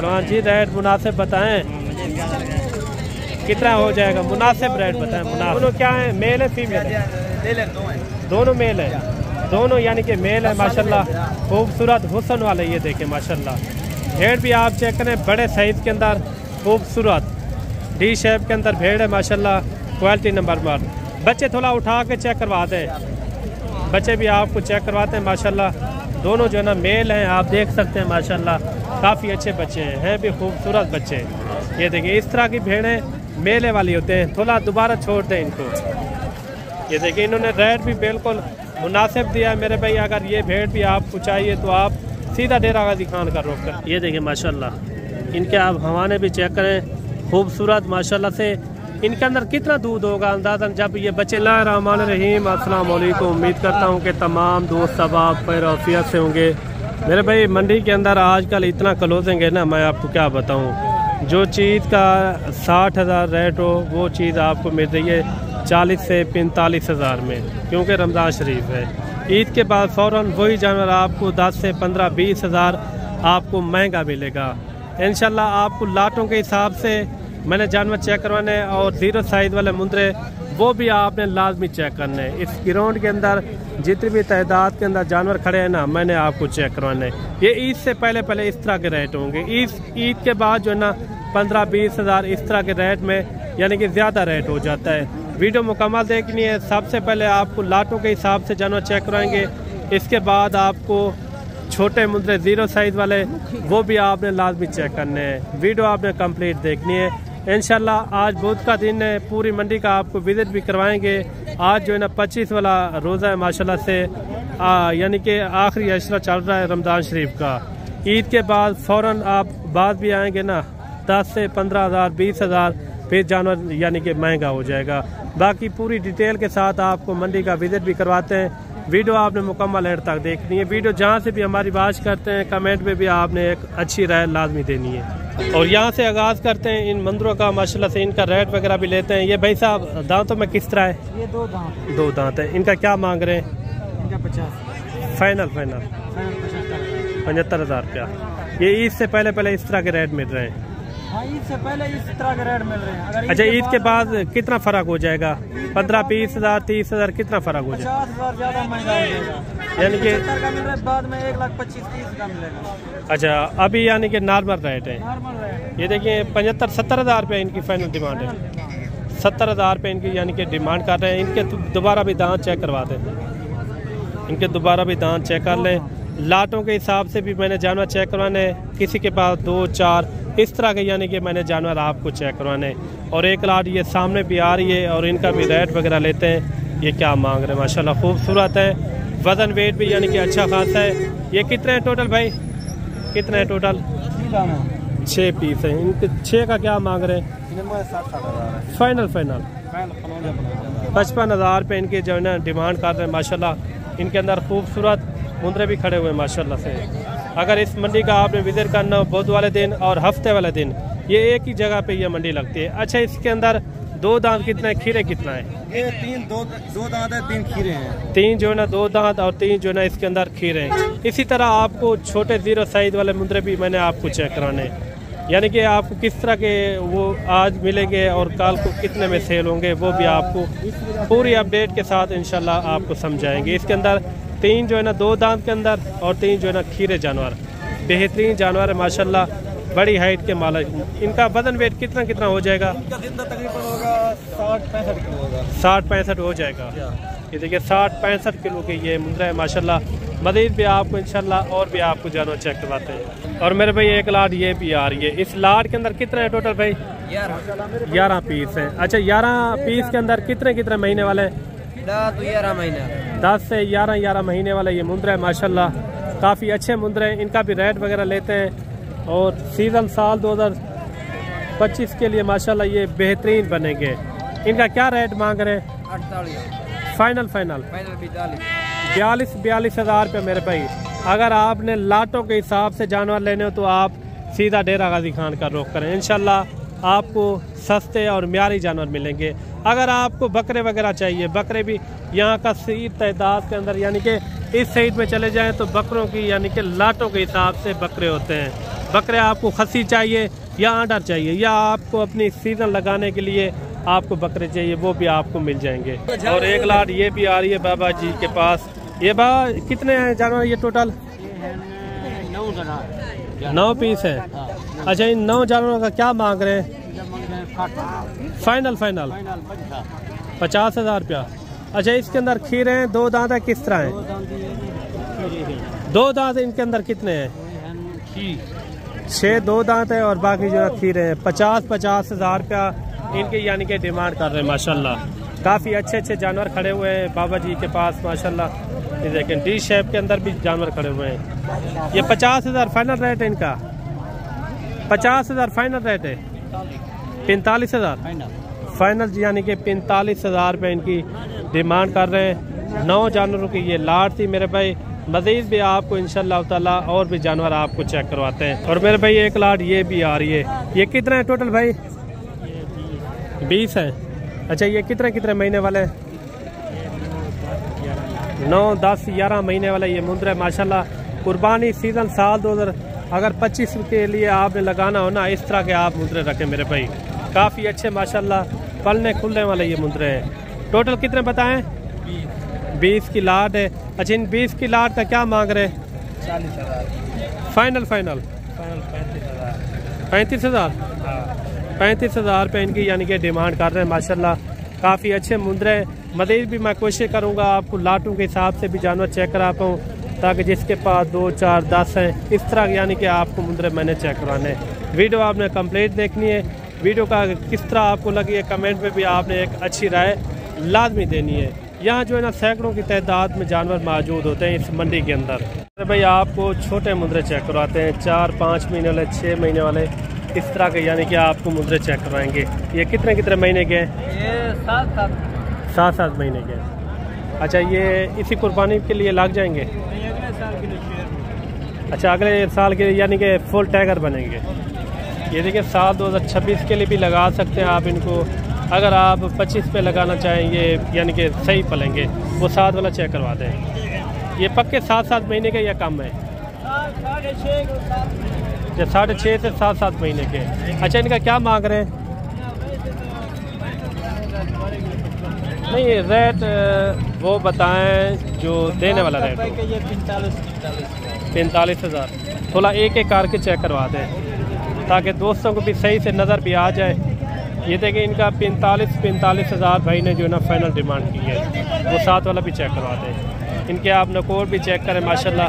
सलमान जी rate मुनासिब बताएं, कितना हो जाएगा? मुनासिब रेट बताएं। दोनों क्या है, मेल है फीमेल है? दोनों मेल है, दोनों यानी कि मेल है माशाल्लाह, खूबसूरत हुस्न वाले। ये देखें माशाल्लाह, भेड़ भी आप चेक करें, बड़े साइज़ के अंदर खूबसूरत डी शेप के अंदर भेड़ है माशाल्लाह, क्वालिटी नंबर 1। बच्चे थोड़ा उठा के चेक करवाते हैं, बच्चे भी आपको चेक करवाते हैं माशाल्लाह। दोनों जो है ना मेल हैं, आप देख सकते हैं माशाल्लाह, काफ़ी अच्छे बच्चे हैं भी खूबसूरत बच्चे। ये देखिए इस तरह की भेड़ें मेले वाली होते हैं, थोड़ा दोबारा छोड़ दें इनको। ये देखिए इन्होंने रेट भी बिल्कुल मुनासिब दिया है मेरे भाई। अगर ये भेड़ भी आपको चाहिए तो आप सीधा डेरा गाजी खान का रोक कर। ये देखिए माशाल्लाह, इनके आप हवाने भी चेक करें, खूबसूरत माशाल्लाह से। इनके अंदर कितना दूध होगा अंदाज़न जब ये बच्चे। बिस्मिल्लाहिर्रहमानिर्रहीम, अस्सलाम वालेकुम। उम्मीद करता हूँ कि तमाम दोस्त सब आप खैर आफियत से होंगे। मेरे भाई मंडी के अंदर आजकल इतना क्लोजिंग है ना, मैं आपको क्या बताऊँ। जो चीज़ का 60,000 रेट हो वो चीज़ आपको मिल रही है 40 से 45 हज़ार में, क्योंकि रमज़ान शरीफ है। ईद के बाद फ़ौरन वही जानवर आपको 10 से 15-20 हज़ार आपको महंगा मिलेगा इंशाल्लाह। आपको लाटों के हिसाब से मैंने जानवर चेक करवाने, और 0 साइज़ वाले मुंदरे वो भी आपने लाजमी चेक करने। इस ग्राउंड के अंदर जितनी भी तादाद के अंदर जानवर खड़े हैं ना, मैंने आपको चेक करवाने। ये ईद से पहले इस तरह के रेट होंगे। ईद के बाद जो है ना 15-20 हज़ार इस तरह के रेट में यानी कि ज़्यादा रेट हो जाता है। वीडियो मुकम्मल देखनी है। सबसे पहले आपको लाटों के हिसाब से जानवर चेक करवाएंगे, इसके बाद आपको छोटे मुंदरे 0 साइज़ वाले वो भी आपने लाजमी चेक करने हैं। वीडियो आपने कंप्लीट देखनी है इंशाल्लाह। आज बुध का दिन है, पूरी मंडी का आपको विजिट भी करवाएंगे। आज जो है ना 25 वाला रोज़ा है माशाल्लाह से, यानी कि आखिरी अशरा चल रहा है रमज़ान शरीफ का। ईद के बाद फ़ौरन आप बाद भी आएंगे ना 10 से 15 हज़ार 20 हज़ार फिर जानवर यानी कि महंगा हो जाएगा। बाकी पूरी डिटेल के साथ आपको मंडी का विजिट भी करवाते हैं। वीडियो आपने मुकम्मल एंड तक देखनी है। वीडियो जहाँ से भी हमारी बात करते हैं कमेंट में भी आपने एक अच्छी राय लाजमी देनी है। और यहाँ से आगाज़ करते हैं इन मंदिरों का माशाल्लाह से। इनका रेट वगैरह भी लेते हैं। ये भाई साहब दांतों में किस तरह है? ये 2 दांत। 2 दांत है। इनका क्या मांग रहे हैं? इनका 50 फाइनल 75 हज़ार रुपया। ये ईद से पहले इस तरह के रेट मिल रहे हैं। हाँ, ईद से पहले इस तरह के रेट मिल रहे हैं। अगर अच्छा, ईद के बाद कितना फ़र्क हो जाएगा? 15-20 हज़ार 30 हज़ार कितना फ़र्क हो जाएगा? 50 हज़ार ज़्यादा महंगा हो जाएगा। यानी कि का मिल रहा है, बाद में 1,25,30 का मिलेगा। अच्छा, अभी यानी कि नॉर्मल रेट है। Normal rate. ये देखिए 75-70 हज़ार रुपये इनकी फाइनल डिमांड है। 70 हज़ार रुपये इनकी यानी कि डिमांड कर रहे हैं। इनके दोबारा भी दांत चेक करवा दें, इनके दोबारा भी दांत चेक कर लें। लाटों के हिसाब से भी मैंने जानवर चेक करवाने, किसी के पास 2-4 इस तरह के यानी कि मैंने जानवर आपको चेक करवाने। और एक लाट ये सामने भी आ रही है और इनका भी रेट वगैरह लेते हैं। ये क्या मांग रहे हैं माशाल्लाह, खूबसूरत है। वज़न वेट भी यानी कि अच्छा खासा है। ये कितने हैं टोटल भाई, कितने हैं टोटल? 6 पीस हैं। इनके 6 का क्या मांग रहे हैं? फाइनल 55 हज़ार रुपये इनके जो है ना डिमांड कर रहे हैं माशाल्लाह। इनके अंदर खूबसूरत मुंदरे भी खड़े हुए माशाल्लाह से। अगर इस मंडी का आपने विजिट करना हो बुध वाले दिन और हफ्ते वाले दिन, ये एक ही जगह पे ये मंडी लगती है। अच्छा, इसके अंदर 2 दांत कितना है, खीरे कितना है? ये 2 दांत है, 3 खीरे हैं। 3 जो है ना 2 दांत और 3 जो है ना इसके अंदर खीरे हैं। इसी तरह आपको छोटे 0 साइज वाले मुंदरे भी मैंने आपको चेक कराने, यानी कि आपको किस तरह के वो आज मिलेंगे और कल को कितने में सेल होंगे वो भी आपको पूरी अपडेट के साथ इंशाल्लाह आपको समझाएंगे। इसके अंदर 3 जो है ना 2 दांत के अंदर और 3 जो है ना खीरे जानवर, बेहतरीन जानवर है माशाल्लाह, बड़ी हाइट के मालिक। इनका वजन वेट कितना हो जाएगा? इनका जिंदा तकरीबन होगा 60-65 किलो होगा। 60-65 हो जाएगा। ये देखिए 60-65 किलो के ये मुंदरा है माशाल्लाह। मज़ीद भी आपको इंशाल्लाह और भी आपको जानवर चेक करवाते हैं। और मेरे भाई एक लाट ये भी आ रही है। इस लाट के अंदर कितने हैं टोटल भाई? 11 पीस हैं। अच्छा, 11 पीस के अंदर कितने महीने वाले हैं? 11 महीने। 10 से 11 महीने वाला ये मुंदरा है माशाल्लाह, काफ़ी अच्छे मुंदरे हैं। इनका भी रेट वगैरह लेते हैं। और सीज़न साल 2025 के लिए माशाल्लाह ये बेहतरीन बनेंगे। इनका क्या रेट मांग रहे हैं? 48। फाइनल 42 हज़ार रुपये मेरे भाई। अगर आपने लाटों के हिसाब से जानवर लेने हो तो आप सीधा डेरा गाजी खान का रुख करें। इंशाल्लाह आपको सस्ते और म्यारी जानवर मिलेंगे। अगर आपको बकरे वगैरह चाहिए, बकरे भी यहाँ का सही तादाद के अंदर, यानी कि इस साइड में चले जाएं तो बकरों की यानी कि लाटों के हिसाब से बकरे होते हैं। बकरे आपको खसी चाहिए या आर्डर चाहिए या आपको अपनी सीजन लगाने के लिए आपको बकरे चाहिए, वो भी आपको मिल जाएंगे। और एक लाट ये भी आ रही है बाबा जी के पास। ये बाबा कितने हैं जानवर ये टोटल? 9 पीस है। अच्छा, इन 9 जानवरों का क्या मांग रहे हैं? फाइनल 50,000 रुपया। अच्छा, इसके अंदर खीरे हैं, 2 दांत है, किस तरह है? 2 दांत इनके अंदर कितने हैं? 6 2 दांत है और बाकी जो खीरे हैं। 50,000 रुपया इनके यानी कि डिमांड कर रहे हैं माशाल्लाह। काफ़ी अच्छे जानवर खड़े हुए हैं बाबा जी के पास माशाल्लाह। ये देखें डी शेप के अंदर भी जानवर खड़े हुए हैं। ये 50,000 फाइनल रेट है इनका। 50,000 फाइनल रेट है। 45,000 फाइनल यानी कि 45,000 रुपये इनकी डिमांड कर रहे हैं। 9 जानवरों की ये लाट थी मेरे भाई। मजीद भी आपको इंशाल्लाह ताला और भी जानवर आपको चेक करवाते हैं। और मेरे भाई एक लाट ये भी आ रही है। ये कितने हैं टोटल भाई? 20 है। अच्छा, ये कितने महीने वाले? 9 10 11 महीने वाला ये मुंद्र है माशाल्लाह। कुर्बानी सीजन साल 2000 अगर 25 के लिए आपने लगाना हो ना, इस तरह के आप मुंद्रे रखें मेरे भाई। काफ़ी अच्छे माशाल्लाह पलने खुलने वाले ये मुंद्रे हैं। टोटल कितने बताएं? 20 की लाट है। अच्छा, इन 20 की लाट का क्या मांग रहे? 40,000 फाइनल 35,000 35,000 रुपये इनकी यानी कि डिमांड कर रहे हैं माशाल्लाह। काफ़ी अच्छे मुंद्रे हैं। मज़ीद भी मैं कोशिश करूँगा आपको लाटों के हिसाब से भी जानवर चेक करा पाऊँ, ताकि जिसके पास 2 4 10 हैं इस तरह यानी कि आपको मुंद्रे मैंने चेक करवाने। वीडियो आपने कंप्लीट देखनी है। वीडियो का किस तरह आपको लगी है कमेंट में भी आपने एक अच्छी राय लाजमी देनी है। यहाँ जो है ना सैकड़ों की तादाद में जानवर मौजूद होते हैं इस मंडी के अंदर। तो भाई आपको छोटे मुंद्रे चेक करवाते हैं, 4 5 महीने वाले, 6 महीने वाले, इस तरह के यानी कि आपको मुंद्रे चेक करवाएंगे। ये कितने महीने के हैं? ये 7 महीने के। अच्छा, ये इसी कुर्बानी के लिए लग जाएंगे? अगले साल के लिए। अच्छा, अगले साल के यानी कि फुल टाइगर बनेंगे। ये देखिए साल 2026 के लिए भी लगा सकते हैं आप इनको। अगर आप 25 पे लगाना चाहेंगे यानी कि सही पलेंगे, वो 7 वाला चेक करवा दें। ये पक्के 7 महीने के या कम है? 6.5 से 7 महीने के। अच्छा, इनका क्या मांग रहे हैं? नहीं, रेट वो बताएं जो देने वाला रेट। 45,000। थोड़ा एक करके चेक करवा दें ताकि दोस्तों को भी सही से नज़र भी आ जाए। ये देखिए इनका 45,000 भाई ने जो है ना फाइनल डिमांड की है। वो 7 वाला भी चेक करवा दें। इनके आप नकोर भी चेक करें माशाल्लाह।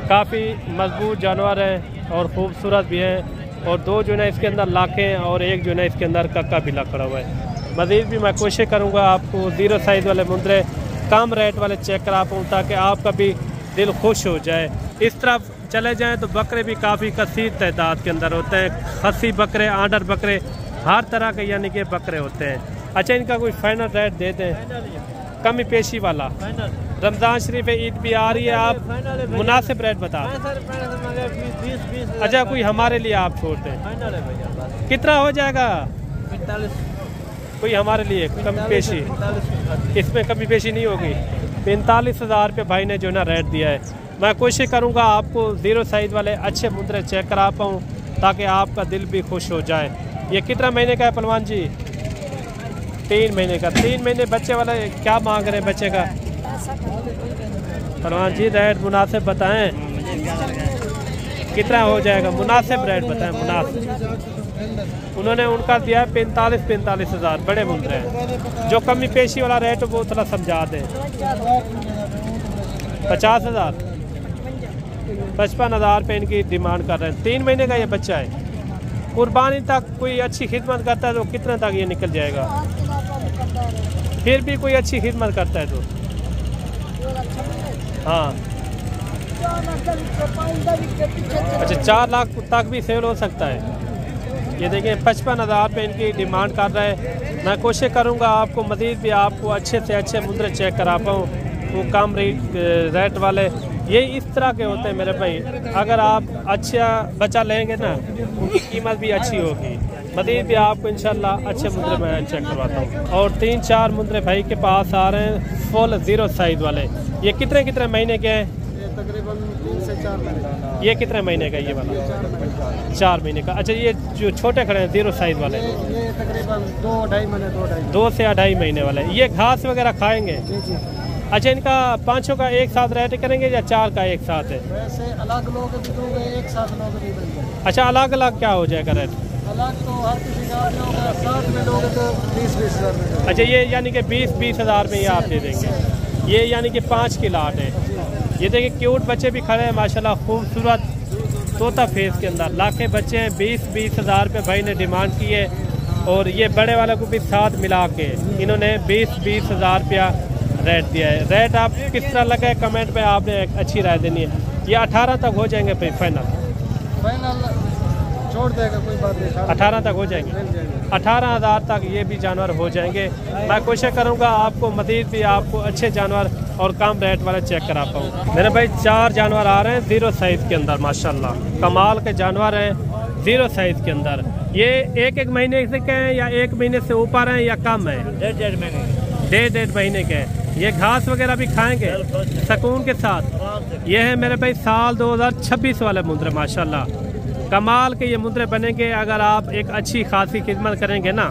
काफ़ी मजबूत जानवर हैं और ख़ूबसूरत भी हैं। और 2 जो है ना इसके अंदर लाखें और 1 जो है ना इसके अंदर कक्का भी लग पड़ा हुआ है। मज़ीद भी मैं कोशिश करूँगा आपको 0 साइज़ वाले मुंद्रे कम रेट वाले चेक करा पाऊँ ताकि आपका भी दिल खुश हो जाए। इस तरफ चले जाएँ तो बकरे भी काफ़ी कसीर तादाद के अंदर होते हैं। खसी बकरे, आर्डर बकरे, हर तरह के यानी कि बकरे होते हैं। अच्छा, इनका कोई फाइनल रेट दे दें कमी पेशी वाला। रमज़ान शरीफ ईद भी आ रही है, आप मुनासिब रेट बता दें। अच्छा, कोई हमारे लिए आप छोड़ दें। कितना हो जाएगा? 45। कोई हमारे लिए कमी पेशी? इसमें कमी पेशी नहीं होगी। 45,000 रुपये भाई ने जो ना रेट दिया है। मैं कोशिश करूँगा आपको 0 साइज़ वाले अच्छे मुंद्रे चेक करा पाऊँ ताकि आपका दिल भी खुश हो जाए। ये कितना महीने का है पहलवान जी? 3 महीने का। 3 महीने बच्चे वाला क्या मांग रहे हैं बच्चे का? पहलवान जी रेट मुनासिब बताएं, कितना हो जाएगा? मुनासिब रेट बताएं, मुनासिब। उन्होंने उनका दिया है 45,000 बड़े मुंद्रे हैं। जो कमी पेशी वाला रेट वो थोड़ा समझा दें। 50,000 55,000 रुपये इनकी डिमांड कर रहे हैं। 3 महीने का ये बच्चा है। कुर्बानी तक कोई अच्छी खिदमत करता है तो कितने तक ये निकल जाएगा? फिर भी कोई अच्छी खिदमत करता है तो हाँ। अच्छा, 4 लाख तक भी सेल हो सकता है। ये देखिए 55,000 रुपये इनकी डिमांड कर रहा है। मैं कोशिश करूँगा आपको मज़ीद भी आपको अच्छे से अच्छे मुंद्रे चेक करा पाऊँ, वो कम रेट वाले। ये इस तरह के होते हैं मेरे भाई। अगर आप अच्छा बच्चा लेंगे ना, उनकी कीमत भी अच्छी होगी। मज़ीद भी आपको इंशाल्लाह अच्छे मुंद्रे मैं चेक करवाता हूँ। और 3-4 मुंद्रे भाई के पास आ रहे हैं फुल 0 साइज़ वाले। ये कितने महीने के हैं? तकरीबन 3 से 4 महीने। ये कितने महीने का ये वाला? 4 महीने का। अच्छा, ये जो छोटे खड़े हैं 0 साइज वाले, ये तकरीबन 2-2.5 महीने। 2 से 2.5 महीने वाले। ये घास वगैरह खाएंगे? जी। अच्छा, इनका 5 का एक साथ रेट करेंगे या 4 का एक साथ है? वैसे अलग लोग भी दोगे, एक साथ लोग भी देंगे। अच्छा, अलग अलग क्या हो जाएगा रेट? अलग तो हर किसी का होगा, साथ में लोगे तो 20-20 हज़ार में। अच्छा, ये यानी कि 20-20 हज़ार में ये आप दे देंगे। ये यानी कि 5 की लाट है। ये देखिए क्यूट बच्चे भी खड़े हैं माशाल्लाह, खूबसूरत तोता फेस के अंदर। लाखे बच्चे हैं। 20-20 हज़ार रुपये भाई ने डिमांड की है। और ये बड़े वाले को भी साथ मिला के इन्होंने 20-20 हज़ार रुपया रेट दिया है। रेट आप किस तरह लगा है कमेंट में आपने एक अच्छी राय देनी है। ये 18 तक हो जाएंगे भाई फाइनल छोड़ देगा, कोई बात नहीं। 18 तक हो जाएंगे। 18,000 तक ये भी जानवर हो जाएंगे। मैं कोशिश करूँगा आपको मज़ीद भी आपको अच्छे जानवर और कम रेट वाले चेक करा पाऊँ। मेरे भाई 4 जानवर आ रहे हैं 0 साइज़ के अंदर माशाल्लाह, कमाल के जानवर हैं 0 साइज़ के अंदर। ये 1-1 महीने से के हैं या 1 महीने से ऊपर हैं या कम है? 1.5 महीने। 1.5 महीने के। ये घास वगैरह भी खाएंगे सुकून के साथ। ये है मेरे भाई साल 2026 वाले मुंद्रे माशाल्लाह, कमाल के ये मुंद्रे बनेंगे। अगर आप एक अच्छी खासी खिदमत करेंगे ना,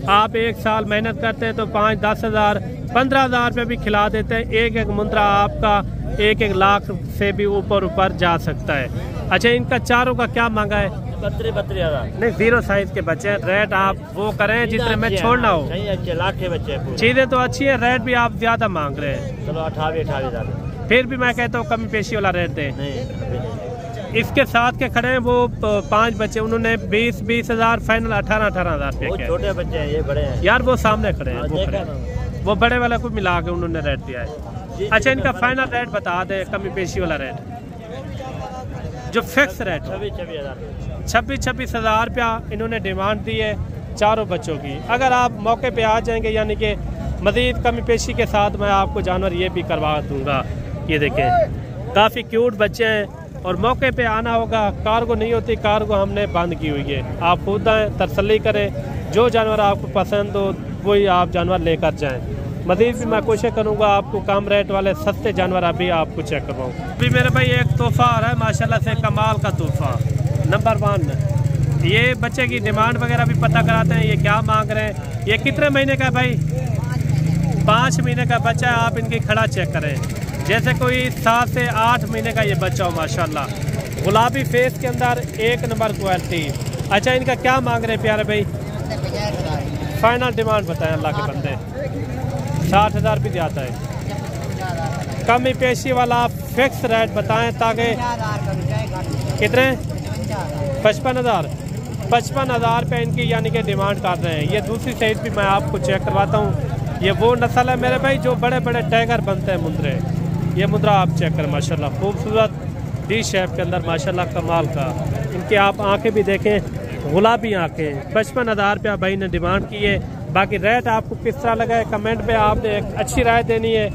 आप 1 साल मेहनत करते हैं तो 5-10 हज़ार 15 हज़ार रुपये भी खिला देते हैं। एक मुंद्रा आपका 1-1 लाख से भी ऊपर जा सकता है। अच्छा, इनका चारों का क्या मांगा है? 32 हज़ार। नहीं, 0 साइज के बच्चे हैं। रेट आप वो करें जितने में छोड़ना हो। अच्छे लाख के बच्चे। चीजें तो अच्छी है, रेट भी आप ज्यादा मांग रहे हैं। चलो 28 हज़ार। फिर भी मैं कहता हूँ कमी पेशी वाला रेट दें। इसके साथ के खड़े हैं वो 5 बच्चे, उन्होंने 20-20 हज़ार फाइनल 18-18 हज़ार रुपये के। छोटे बच्चे हैं, ये बड़े हैं यार। वो सामने खड़े हैं, वो खड़े हैं। वो बड़े वाले को मिला के उन्होंने रेट दिया है। अच्छा, इनका फाइनल रेट बता दे, कमी पेशी वाला रेट जो फिक्स रेट। 26 हज़ार रुपया इन्होंने डिमांड दी है चारों बच्चों की। अगर आप मौके पे आ जाएंगे यानी कि मज़ीद कमी पेशी के साथ मैं आपको जानवर ये भी करवा दूंगा। ये देखें काफ़ी क्यूट बच्चे हैं और मौके पे आना होगा। कार्गो नहीं होती, कार्गो हमने बंद की हुई है। आप खुद आएँ, तसल्ली करें, जो जानवर आपको पसंद हो वही आप जानवर लेकर जाएँ। मज़ीद भी मैं कोशिश करूँगा आपको कम रेट वाले सस्ते जानवर अभी आपको चेक करवाऊँ। अभी मेरे भाई एक तोहफ़ा आ रहा है माशाल्लाह से, कमाल का तोहफ़ा नंबर 1। ये बच्चे की डिमांड वगैरह भी पता कराते हैं, ये क्या मांग रहे हैं। ये कितने महीने का है भाई? 5 महीने का बच्चा है। आप इनकी खड़ा चेक करें जैसे कोई 7 से 8 महीने का ये बच्चा हो माशाल्लाह। गुलाबी फेस के अंदर 1 नंबर क्वालिटी। अच्छा, इनका क्या मांग रहे हैं प्यारे भाई? फाइनल डिमांड बताएं अल्लाह के बंदे। 60 हज़ार भी जाता है। कमी पेशी वाला फिक्स रेट बताएं ताकि कितने? 55 हज़ार। 55 हज़ार रुपये इनकी यानी कि डिमांड कर रहे हैं। ये दूसरी साइड भी मैं आपको चेक करवाता हूँ। ये वो नस्ल है मेरे भाई जो बड़े बड़े टाइगर बनते हैं मुंद्रे। ये मुंद्रा आप चेक करें माशाल्लाह, खूबसूरत डी शेप के अंदर माशाल्लाह, कमाल का। इनकी आप आंखें भी देखें, गुलाबी आंखें। 55 हज़ार रुपया भाई ने डिमांड की है। बाकी रेट आपको किस तरह लगा है कमेंट में आपने एक अच्छी राय देनी है।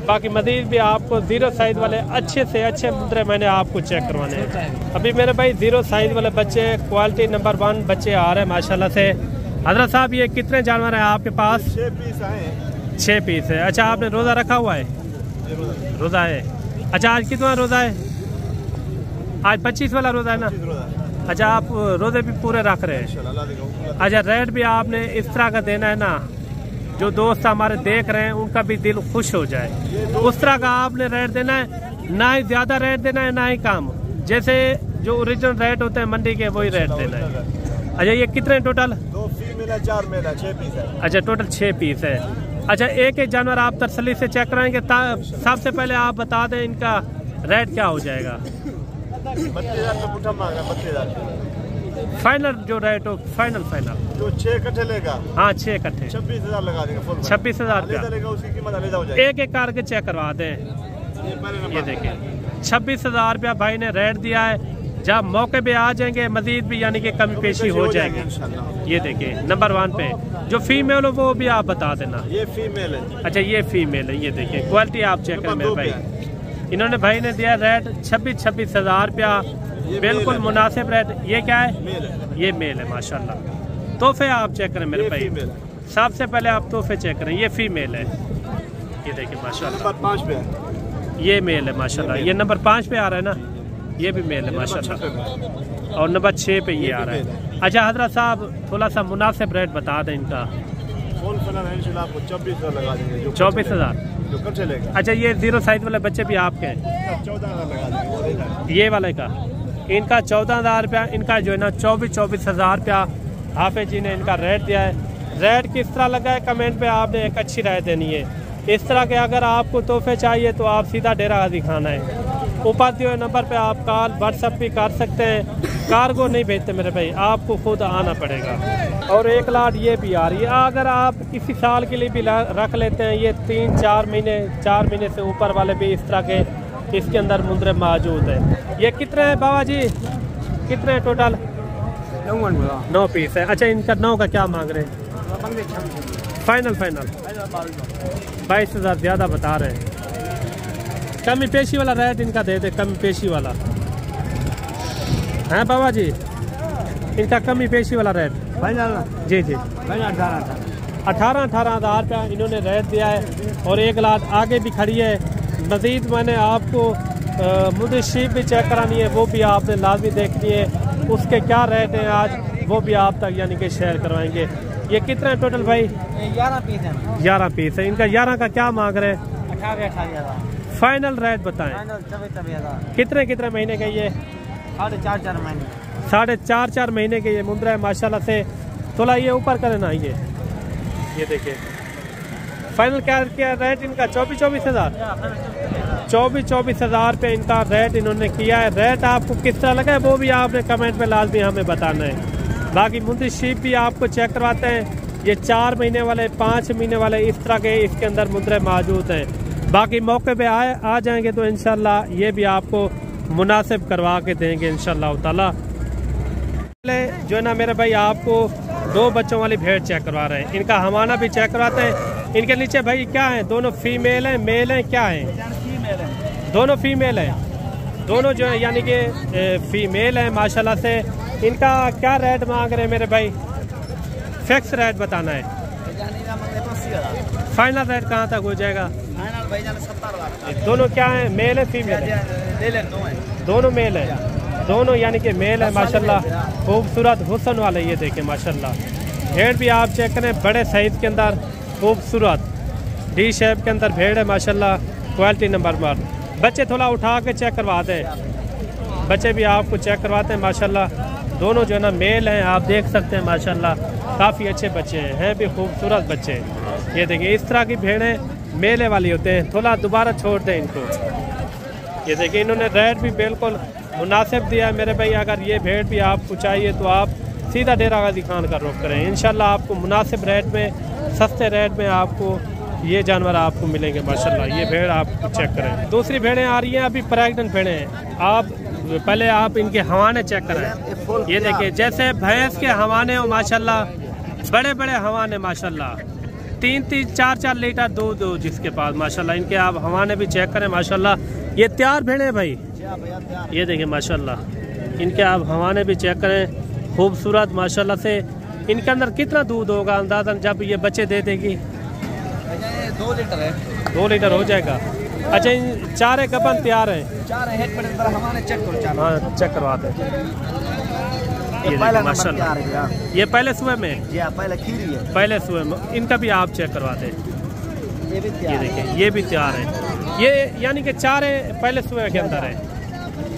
बाकी मज़ीद भी आपको 0 साइज़ वाले अच्छे से अच्छे मुंद्रे मैंने आपको चेक करवाने हैं। अभी मेरे भाई 0 साइज़ वाले बच्चे क्वालिटी नंबर 1 बच्चे आ रहे हैं माशाल्लाह से। हजरत साहब, ये कितने जानवर हैं आपके पास? 6 पीस आए। 6 पीस है। अच्छा, आपने रोज़ा रखा हुआ है? रोज़ा है। अच्छा, आज कितना रोज़ा है? आज 25 वाला रोज़ा है ना? अच्छा, आप रोज़े भी पूरे रख रहे हैं। अच्छा, रेट भी आपने इस तरह का देना है ना जो दोस्त हमारे देख रहे हैं उनका भी दिल खुश हो जाए, उस तरह का आपने रेट देना है। ना ही ज़्यादा रेट देना है ना ही कम, जैसे जो ओरिजिनल रेट होते हैं मंडी के वही रेट देना है। अच्छा, ये कितने टोटल? 2 फीमेल है, 4 मेल है, 6 पीस है। अच्छा, टोटल 6 पीस है। अच्छा, एक एक जानवर आप तसल्ली से चेक कराएंगे। सबसे पहले आप बता दें इनका रेट क्या हो जाएगा? 32,000 मांगा। 32,000 फाइनल जो रेट हो, फाइनल जो 6 कट्ठे लेगा। हाँ, 6 कट्ठे 26,000 लगा देगा। 26,000 रुपया उसकी कीमत अलग हो जाएगी। एक एक करके चेक करवा दें। ये देखिए 26,000 रुपया भाई ने रेट दिया है। जब मौके पे आ जाएंगे मजीद भी यानी कि कमी पेशी हो जाएगी। ये देखिए नंबर 1 पे जो फीमेल हो वो भी आप बता देना। ये फीमेल है। अच्छा, ये फीमेल है। ये देखिए क्वालिटी आप चेक करें मेरे भाई। इन्होंने भाई ने दिया रेट 26,000 रुपया, बिल्कुल मुनासिब रेट। ये क्या है? ये मेल है माशाल्लाह। तोहफे आप चेक करें मेरे भाई, सबसे पहले आप तोहफे चेक करें। ये फीमेल है। ये देखिए माशाल्लाह। नंबर 5 पे है। ये मेल है माशाल्लाह। ये नंबर 5 पे आ रहा है ना, ये भी मेल है माशाल्लाह, और नंबर 6 पे ये आ रहा है। अच्छा हजरत साहब थोड़ा सा मुनासिब रेट बता दें इनका। 24,000 लगा देंगे। 24,000 चलेगा। अच्छा ये 0 साइज वाले बच्चे भी आपके हैं? 14,000 लगा देंगे ये वाले का इनका 14,000 रुपया, इनका जो है ना 24,000 रुपया हाफिज जी ने इनका रेट दिया है। रेट किस तरह लगा है कमेंट पे आपने एक अच्छी राय देनी है। इस तरह के अगर आपको तोहफे चाहिए तो आप सीधा डेरा गाजी खाना है, ऊपर दिए हुए नंबर पे आप कॉल व्हाट्सएप भी कर सकते हैं। कार्गो नहीं भेजते मेरे भाई, आपको खुद आना पड़ेगा। और एक लाट ये भी आ रही है, अगर आप किसी साल के लिए भी रख लेते हैं, ये 3-4 महीने 4 महीने से ऊपर वाले भी इस तरह के इसके अंदर मुंदरे मौजूद है। ये कितने हैं बाबा जी, कितने हैं टोटल? 9 पीस है। अच्छा इनका 9 का क्या मांग रहे हैं? फाइनल 22,000 ज़्यादा बता रहे हैं। कमी पेशी वाला रेट इनका दे दे, कमी पेशी वाला है बाबा जी, इनका कमी पेशी वाला रेट जी 18,000 रुपया इन्होंने रेट दिया है। और एक लाख आगे भी खड़ी है। मज़ीद मैंने आपको मुझे शीप भी चेक करानी है, वो भी आपने लाजमी देखनी है, उसके क्या रेट हैं आज वो भी आप तक यानी कि शेयर करवाएंगे। ये कितना है टोटल भाई? 11 पीस है। 11 पीस है। इनका 11 का क्या मांग रहे हैं? 18,000 फाइनल रेट बताएं। कितने महीने का ये? 4.5 महीने। 4.5 महीने के ये मुंद्रा है माशाल्लाह से। थोड़ा ये ऊपर करें ना, ये देखिए फाइनल क्या रेट इनका? 24,000 रुपये इनका रेट इन्होंने किया है। रेट आपको किस तरह लगा है वो भी आपने कमेंट में लाजमी हमें बताना है। बाकी मुंदी शीप भी आपको चेक करवाते हैं। ये 4 महीने वाले 5 महीने वाले इस तरह के इसके अंदर मुंदरे मौजूद हैं। बाकी मौके पे आ जाएंगे तो इंशाल्लाह ये भी आपको मुनासिब करवा के देंगे इंशाल्लाह ताला। जो है ना मेरे भाई आपको 2 बच्चों वाली भेड़ चेक करवा रहे हैं। इनका हवाना भी चेक करवाते हैं। इनके नीचे भाई क्या है? दोनों फीमेल हैं, मेल हैं, क्या है? दोनों फीमेल हैं, दोनों जो है यानी कि फीमेल हैं माशाल्लाह से। इनका क्या रेट मांग रहे हैं मेरे भाई? फिक्स रेट बताना है। फाइनल रेट कहाँ तक हो जाएगा? दोनों क्या है? मेल है फीमेल है? दोनों मेल है, दोनों यानी कि मेल है माशाल्लाह। खूबसूरत हुस्न वाले ये देखें माशाल्लाह। भेड़ भी आप चेक करें, बड़े साइज के अंदर खूबसूरत डी शेप के अंदर भेड़ है माशाल्लाह। Quality number 1। बच्चे थोड़ा उठा के चेक करवाते हैं, बच्चे भी आपको चेक करवाते हैं माशाल्लाह। दोनों जो है ना मेल हैं, आप देख सकते हैं माशाल्लाह। काफ़ी अच्छे बच्चे हैं भी खूबसूरत बच्चे। ये देखिए इस तरह की भेड़ें मेले वाली होते हैं। थोड़ा दोबारा छोड़ दें इनको। ये देखिए इन्होंने रेट भी बिल्कुल मुनासिब दिया है मेरे भाई। अगर ये भेड़ भी आपको चाहिए तो आप सीधा डेरा गाजी खान का रुख करें, इंशाल्लाह आपको मुनासिब रेट में, सस्ते रेट में आपको ये जानवर आपको मिलेंगे माशाल्लाह। ये भेड़ आप चेक करें। दूसरी भेड़ें आ रही हैं, अभी प्रेग्नेंट भेड़ें हैं। आप पहले आप इनके हवाने चेक करें। ये देखिए जैसे भैंस के हवाने हो माशाल्लाह, बड़े बड़े हवाने माशाल्लाह, 3-3, 4-4 लीटर दूध हो जिसके पास माशाल्लाह। इनके आप हवाने भी चेक करें माशाल्लाह। ये तैयार भेड़े भाई, ये देखिए माशाल्लाह। इनके आप हवाने भी चेक करें, खूबसूरत माशाल्लाह से। इनके अंदर कितना दूध होगा अंदाजन जब ये बच्चे दे देगी? 2 लीटर है। 2 लीटर हो जाएगा। अच्छा इन 4 गबन तैयार है? 4 है। हमारे चेक करो। हाँ चेक करवाते हैं। ये माशाल्लाह ये पहले सुबह में, पहले खीरी है, पहले सुबह में। इनका भी आप चेक करवाते हैं। ये देखिए ये भी तैयार है। ये यानी कि 4 पहले सुबह के अंदर है।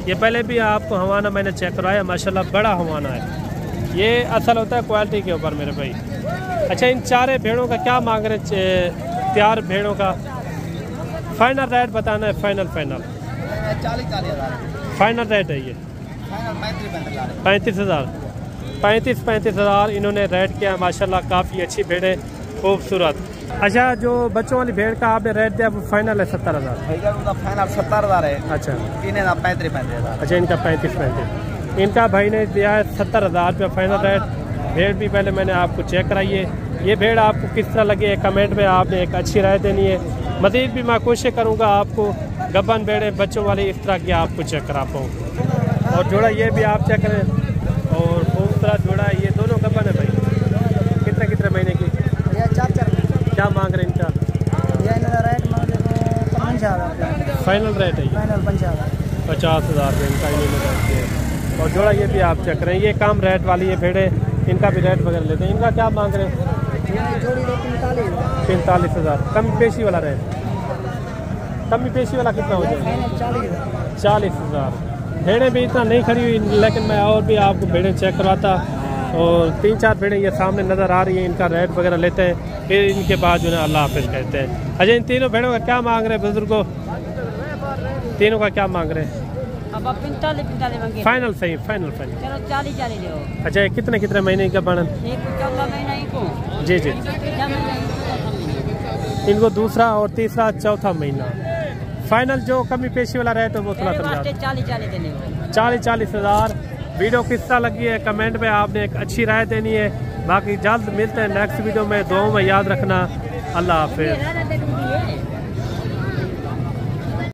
ये पहले भी आपको हवाना मैंने चेक करवाया माशाल्लाह, बड़ा हवाना है। ये असल होता है क्वालिटी के ऊपर मेरे भाई। अच्छा इन 4 भेड़ों का क्या मांग रहे तैयार भेड़ों का? फाइनल रेट बताना है। फाइनल 40,000 फाइनल रेट है। ये 35,000 इन्होंने रेट किया माशाल्लाह। काफ़ी अच्छी भेड़ है, खूबसूरत। अच्छा जो बच्चों वाली भेड़ का आपने रेट दिया वो फाइनल है 70,000? फाइनल 70,000 है। अच्छा इन्हें 35,000। अच्छा इनका 35,000 इनका भाई ने दिया है 70,000 रुपये फाइनल रेट। भेड़ भी पहले मैंने आपको चेक कराई है। ये भेड़ आपको किस तरह लगी है कमेंट में आपने एक अच्छी राय देनी है। मज़ीद भी मैं कोशिश करूँगा आपको गबन भेड़े बच्चों वाली इस तरह की आपको चेक करा पाऊँ। और जोड़ा ये भी आप चेक करें, और खूबसूरत जोड़ा है। ये दोनों गबन है भाई। कितने महीने की? 4 क्या मांग रहे हैं इनका? रेट मांग 5,000। फाइनल रेट है ये? फाइनल 50,000 रुपये इनका इन्होंने रेट दिया। और जोड़ा ये भी आप चेक करें, ये कम रेट वाली ये भेड़े, इनका भी रेट वगैरह लेते हैं। इनका क्या मांग रहे हैं? जोड़ी 45,000। कमी पेशी वाला रेट, कमी पेशी वाला कितना हो जाएगा? 40,000। भेड़ें भी इतना नहीं खड़ी हुई, लेकिन मैं और भी आपको भेड़ें चेक करवाता। और 3-4 भेड़ें ये सामने नज़र आ रही हैं, इनका रेट वगैरह लेते हैं, फिर इनके बाद जो है अल्लाह हाफिज़ कहते हैं। अच्छा, इन तीनों भेड़ों का क्या मांग रहे हैं बुजुर्गों? तीनों का क्या मांग रहे हैं? अब 45 मांगे। फाइनल सही, फाइनल। चलो 40 दो। अच्छा, ये कितने कितने महीने का बनन? एक 14 महीना को। जी। इनको दूसरा और तीसरा चौथा महीना। फाइनल जो कमी पेशी वाला रहे तो वो थोड़ा समझा। 40,000। वीडियो किस तरह लगी है कमेंट में आपने एक अच्छी राय देनी है। बाकी जल्द मिलते हैं नेक्स्ट वीडियो में। दुआओं में याद रखना। अल्लाह हाफिज़।